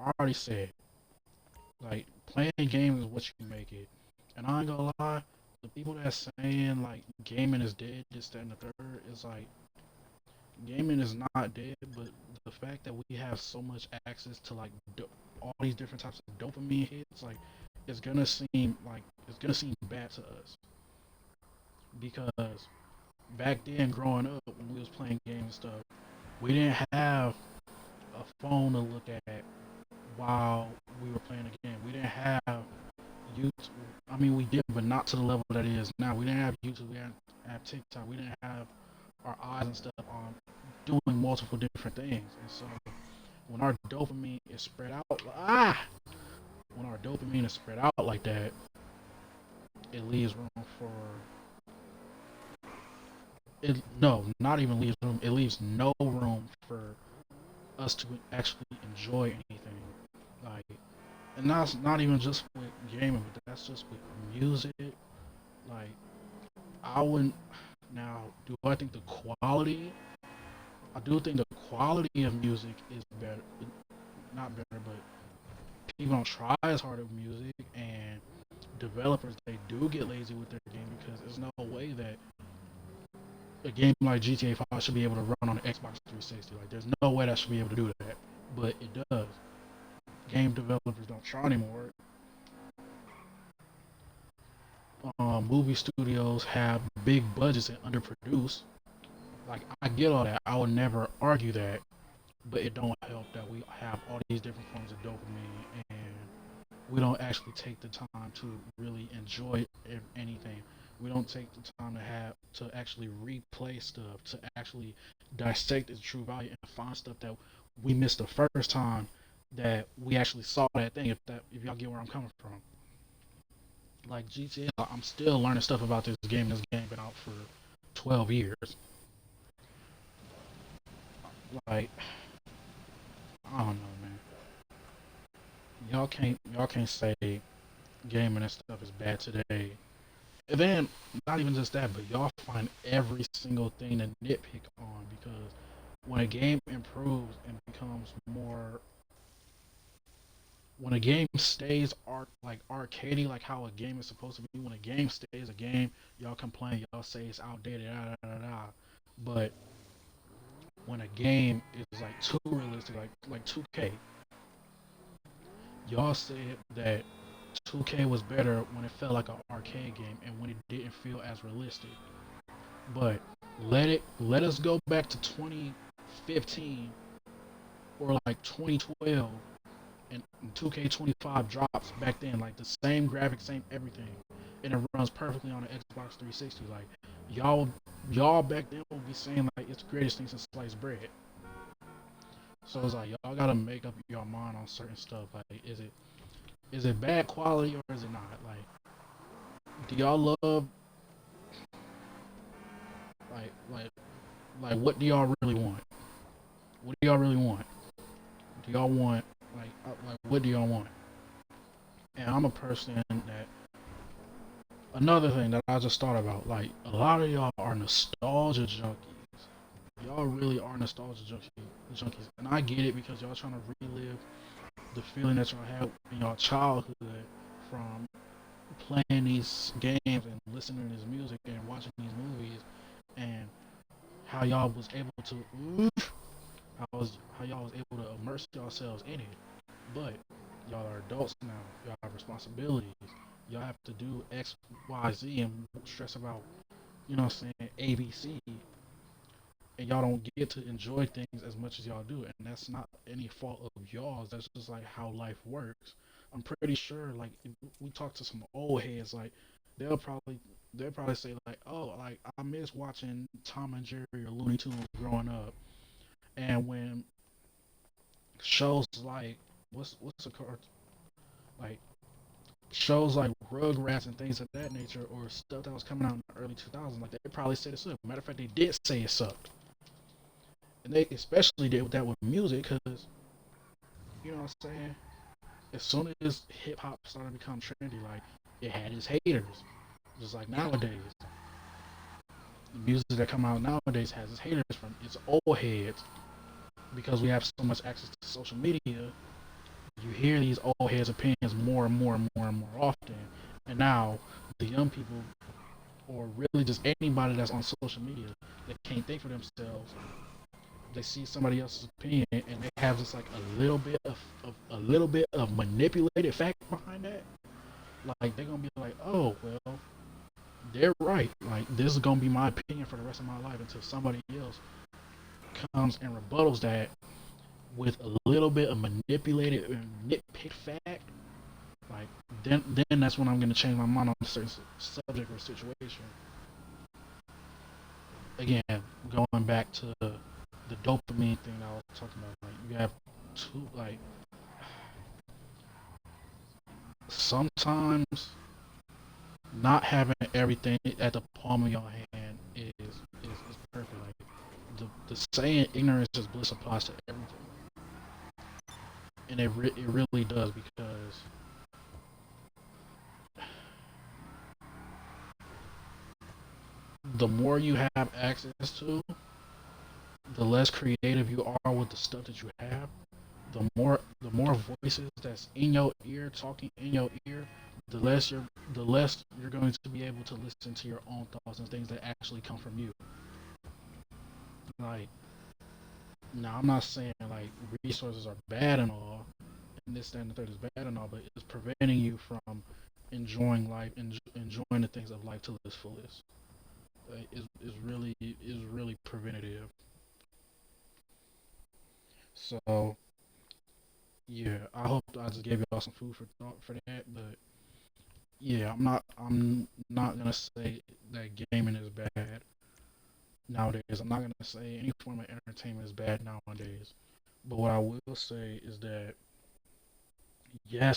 I already said, like, playing games is what you make it. And I ain't gonna lie, the people that's saying like gaming is dead, this, that, and the third, is like gaming is not dead, but the fact that we have so much access to like all these different types of dopamine hits, like it's gonna seem bad to us because back then growing up when we was playing games and stuff, we didn't have a phone to look at while we were playing a game. We didn't have YouTube. I mean, we did, but not to the level that it is now. We didn't have YouTube. We didn't have TikTok. We didn't have our eyes and stuff on doing multiple different things. And so when our dopamine is spread out, when our dopamine is spread out like that, it leaves room for it. No, not even leaves room. It leaves no room for us to actually enjoy anything. Like, and that's not even just with gaming, but that's just with music. Like, I wouldn't. Now, do I think the quality? I do think the quality of music is better. Not better, but people don't try as hard at music, and developers they do get lazy with their game because there's no way that a game like GTA 5 should be able to run on an Xbox 360. Like, there's no way that should be able to do that, but it does. Game developers don't try anymore. Movie studios have big budgets and underproduce. Like, I get all that. I would never argue that, but it don't help that we have all these different forms of dopamine and we don't actually take the time to really enjoy anything. We don't take the time to actually replay stuff, to actually dissect its true value and find stuff that we missed the first time that we actually saw that thing. If y'all get where I'm coming from, like GTA, I'm still learning stuff about this game. This game been out for 12 years. Like, I don't know, man. Y'all can't say gaming and stuff is bad today. And then not even just that, but y'all find every single thing to nitpick on because when a game improves and becomes more, when a game stays like arcadey, like how a game is supposed to be, when a game stays a game, y'all complain, y'all say it's outdated, da da da da. But when a game is like too realistic, like 2K, y'all said that 2K was better when it felt like an arcade game and when it didn't feel as realistic. But let us go back to 2015 or like 2012 and 2K25 drops back then, like the same graphics, same everything, and it runs perfectly on the Xbox 360. Like y'all back then will be saying like it's the greatest thing since sliced bread. So it's like y'all gotta make up your mind on certain stuff. Like is it bad quality or is it not? Like do y'all love like like like what do y'all really want? What do y'all really want? Do y'all want like what do y'all want? And I'm a person that another thing that I just thought about, like a lot of y'all are nostalgia junkies. Y'all really are junkies, and I get it because y'all trying to relive the feeling that y'all had in your childhood from playing these games and listening to this music and watching these movies, and how y'all was able to how y'all was able to immerse yourselves in it. But y'all are adults now. Y'all have responsibilities. Y'all have to do X, Y, Z, and stress about ABC, and y'all don't get to enjoy things as much as y'all do, and that's not any fault of y'all's. That's just like how life works. I'm pretty sure, like, if we talk to some old heads, like, they'll probably they'll probably say like, oh, like I miss watching Tom and Jerry or Looney Tunes growing up, and when shows like what's a card like shows like Rugrats and things of that nature, or stuff that was coming out in the early 2000s, like they probably said it sucked. Matter of fact, they did say it sucked, and they especially did that with music, because you know what I'm saying. As soon as hip hop started to become trendy, like it had its haters, just like nowadays. The music that come out nowadays has its haters from its old heads because we have so much access to social media. you hear these old heads' opinions more and more and more and more often, and now the young people, or really just anybody that's on social media, that can't think for themselves, they see somebody else's opinion and they have just like a little bit of manipulated fact behind that. Like they're gonna be like, oh well, they're right. Like this is gonna be my opinion for the rest of my life until somebody else comes and rebuttals that with a little bit of manipulated and nitpick fact. Like then that's when I'm gonna change my mind on a certain subject or situation. Again, going back to the dopamine thing that I was talking about, like you have two, like sometimes not having everything at the palm of your hand is perfect. Like the saying ignorance is bliss applies to everything, and it really does, because the more you have access to, the less creative you are with the stuff that you have. The more voices that's in your ear talking in your ear, the less you're going to be able to listen to your own thoughts and things that actually come from you. Like now, I'm not saying like resources are bad and all, and this, that, and the third is bad and all, but it's preventing you from enjoying life and enjoying the things of life to its fullest. Like, is really preventative. So yeah, I hope I just gave y'all some food for thought for that. But yeah, I'm not gonna say that gaming is bad nowadays. I'm not gonna say any form of entertainment is bad nowadays. But what I will say is that